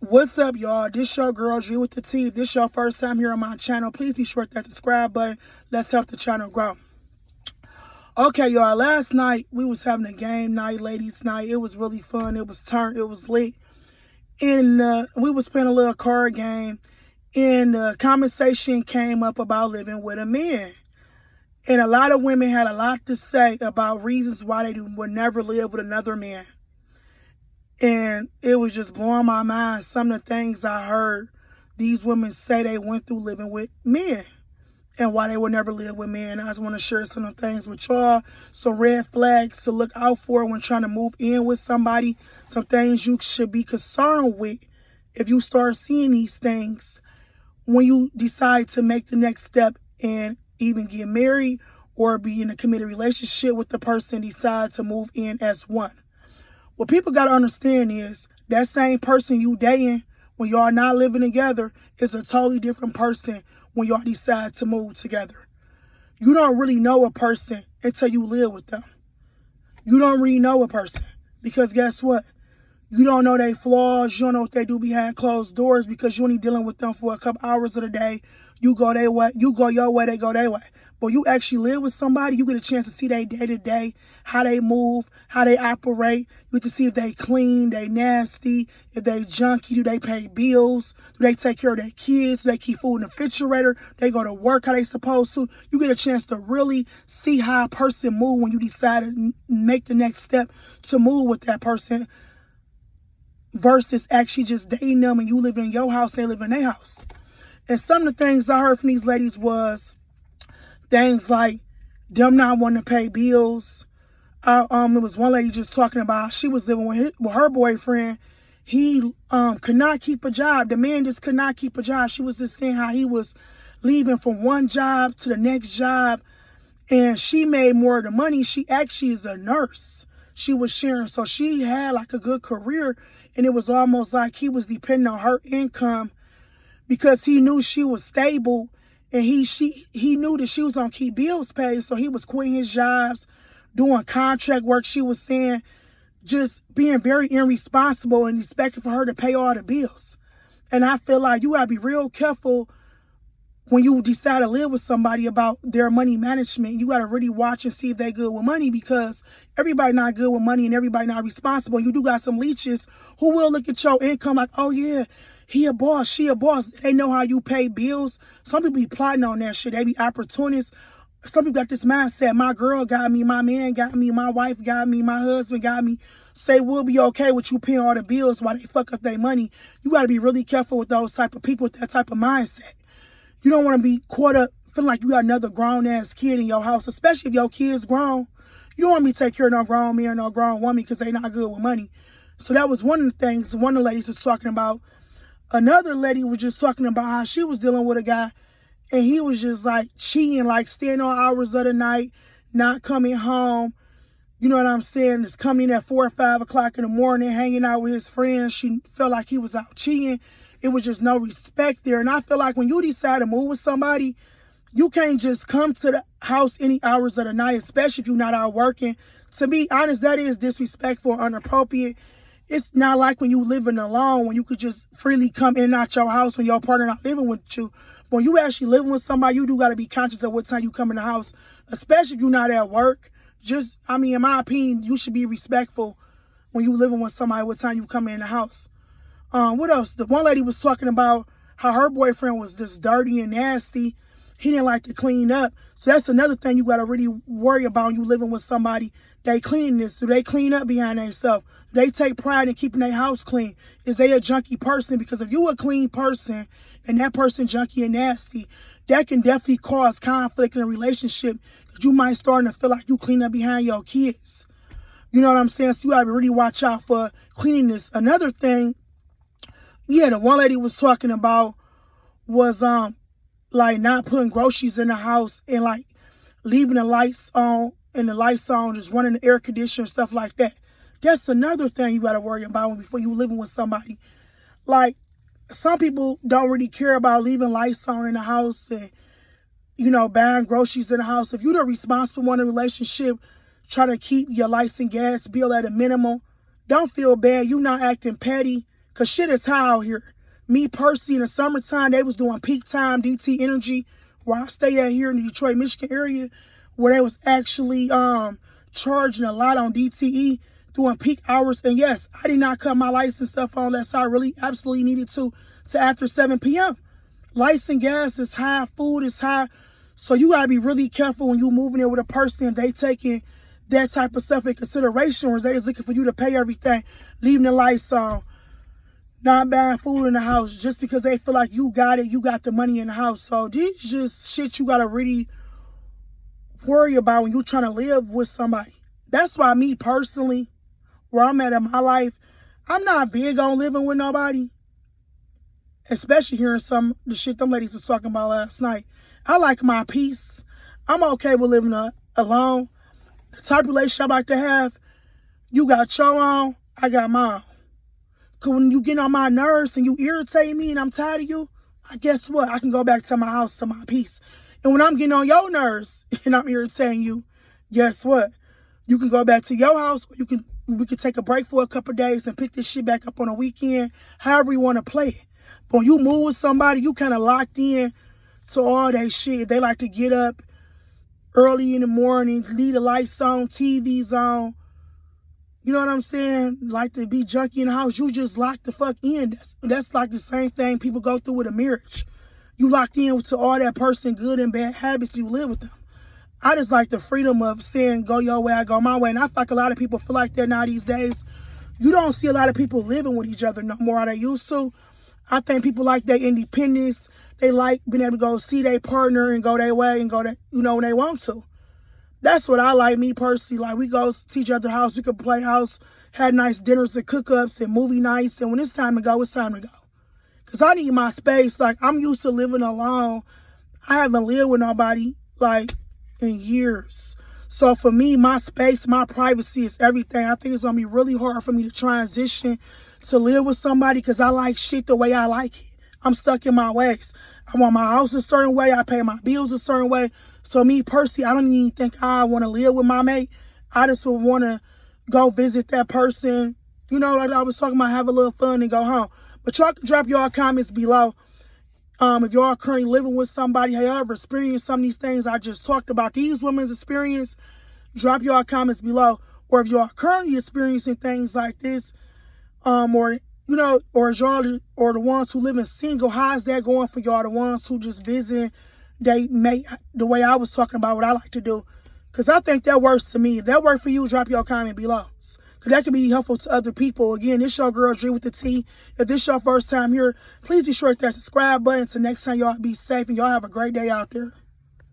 What's up, y'all? This your girl, G with the T. If this your first time here on my channel, please be sure to hit that subscribe button. Let's help the channel grow. Okay, y'all, last night we was having a game night, ladies night. It was really fun. It was turned. It was lit. And we was playing a little card game. And the conversation came up about living with a man. And a lot of women had a lot to say about reasons why they would never live with another man. And it was just blowing my mind, some of the things I heard these women say they went through living with men and why they would never live with men. I just want to share some of the things with y'all, some red flags to look out for when trying to move in with somebody, some things you should be concerned with if you start seeing these things when you decide to make the next step and even get married or be in a committed relationship with the person, decide to move in as one. What people got to understand is that same person you dating when y'all not living together is a totally different person when y'all decide to move together. You don't really know a person until you live with them. You don't really know a person because guess what? You don't know their flaws. You don't know what they do behind closed doors because you're only dealing with them for a couple hours of the day. You go their way. You go your way. They go their way. But you actually live with somebody, you get a chance to see their day-to-day, how they move, how they operate. You get to see if they clean, they nasty, if they junky, do they pay bills, do they take care of their kids, do they keep food in the refrigerator, they go to work how they supposed to. You get a chance to really see how a person move when you decide to make the next step to move with that person versus actually just dating them and you live in your house, they live in their house. And some of the things I heard from these ladies was things like them not wanting to pay bills. It was one lady just talking about she was living with her boyfriend. He could not keep a job. The man just could not keep a job. She was just saying how he was leaving from one job to the next job. And she made more of the money. She actually is a nurse. She was sharing. So she had like a good career. And it was almost like he was depending on her income because he knew she was stable. And he knew that she was going to keep bills paid, so he was quitting his jobs, doing contract work, she was saying, just being very irresponsible and expecting for her to pay all the bills. And I feel like you got to be real careful when you decide to live with somebody about their money management. You got to really watch and see if they good with money because everybody not good with money and everybody not responsible. You do got some leeches who will look at your income like, oh yeah, he a boss, she a boss. They know how you pay bills. Some people be plotting on that shit. They be opportunists. Some people got this mindset, my girl got me, my man got me, my wife got me, my husband got me. Say we'll be okay with you paying all the bills while they fuck up their money. You got to be really careful with those type of people with that type of mindset. You don't want to be caught up feeling like you got another grown-ass kid in your house, especially if your kid's grown. You don't want to be taking care of no grown man or no grown woman because they not good with money. So that was one of the things one of the ladies was talking about. Another lady was just talking about how she was dealing with a guy and he was just like cheating, like staying on hours of the night, not coming home. You know what I'm saying? Just coming in at 4 or 5 o'clock in the morning, hanging out with his friends. She felt like he was out cheating. It was just no respect there. And I feel like when you decide to move with somebody, you can't just come to the house any hours of the night, especially if you're not out working. To be honest, that is disrespectful and inappropriate. It's not like when you living alone, when you could just freely come in and out your house when your partner not living with you. But when you actually living with somebody, you do got to be conscious of what time you come in the house, especially if you're not at work. In my opinion, you should be respectful when you living with somebody, what time you come in the house. What else? The one lady was talking about how her boyfriend was just dirty and nasty. He didn't like to clean up. So that's another thing you got to really worry about when you living with somebody. They cleanness. Do they clean up behind themselves? Do they take pride in keeping their house clean? Is they a junky person? Because if you a clean person and that person junky and nasty, that can definitely cause conflict in a relationship. Because you might start to feel like you clean up behind your kids. You know what I'm saying? So you got to really watch out for cleanliness. Another thing, the one lady was talking about was like not putting groceries in the house and like leaving the lights on and the lights on, just running the air conditioner, stuff like that. That's another thing you got to worry about before you living with somebody. Like some people don't really care about leaving lights on in the house and, buying groceries in the house. If you're the responsible one in a relationship, try to keep your lights and gas bill at a minimum. Don't feel bad. You're not acting petty Because shit is high out here. Me personally, in the summertime, they was doing peak time, DT Energy, where I stay at here in the Detroit, Michigan area, where they was actually charging a lot on DTE, doing peak hours. And yes, I did not cut my license stuff on unless I really absolutely needed to after 7 p.m. Lights and gas is high, food is high. So you got to be really careful when you moving in with a person and they taking that type of stuff in consideration, or they is looking for you to pay everything, leaving the lights on, not buying food in the house just because they feel like you got it, you got the money in the house. So these just shit you got to really worry about when you're trying to live with somebody. That's why me personally, where I'm at in my life, I'm not big on living with nobody. Especially hearing some of the shit them ladies was talking about last night. I like my peace. I'm okay with living alone. The type of relationship I like to have, you got your own, I got mine. Because when you get on my nerves and you irritate me and I'm tired of you, guess what? I can go back to my house to my peace. And when I'm getting on your nerves and I'm irritating you, guess what? You can go back to your house, or we can take a break for a couple of days and pick this shit back up on a weekend, however you want to play it. But when you move with somebody, you kind of locked in to all that shit. They like to get up early in the morning, leave the lights on, TVs on. You know what I'm saying? Like to be junky in the house. You just locked the fuck in. That's like the same thing people go through with a marriage. You locked in to all that person, good and bad habits, you live with them. I just like the freedom of saying, go your way, I go my way. And I feel like a lot of people feel like that now these days. You don't see a lot of people living with each other no more how they used to. I think people like their independence. They like being able to go see their partner and go their way and go that, when they want to. That's what I like, me personally. Like, we go to each other's house, we could play house, had nice dinners and cook-ups and movie nights. And when it's time to go, it's time to go. Because I need my space. Like, I'm used to living alone. I haven't lived with nobody, like, in years. So for me, my space, my privacy is everything. I think it's going to be really hard for me to transition to live with somebody because I like shit the way I like it. I'm stuck in my ways. I want my house a certain way. I pay my bills a certain way. So me personally, I don't even think I want to live with my mate. I just would want to go visit that person. Like I was talking about, have a little fun and go home. But y'all can drop your comments below. If y'all currently living with somebody, have y'all ever experienced some of these things I just talked about, these women's experience, drop your comments below. Or if y'all currently experiencing things like this, or is y'all, or the ones who living single, how's that going for y'all? The ones who just visit they mate the way I was talking about, what I like to do. Because I think that works to me. If that works for you, drop your comment below. Because that can be helpful to other people. Again, this your girl, Dre with the T. If this your first time here, please be sure to hit that subscribe button. Until next time, y'all be safe and y'all have a great day out there.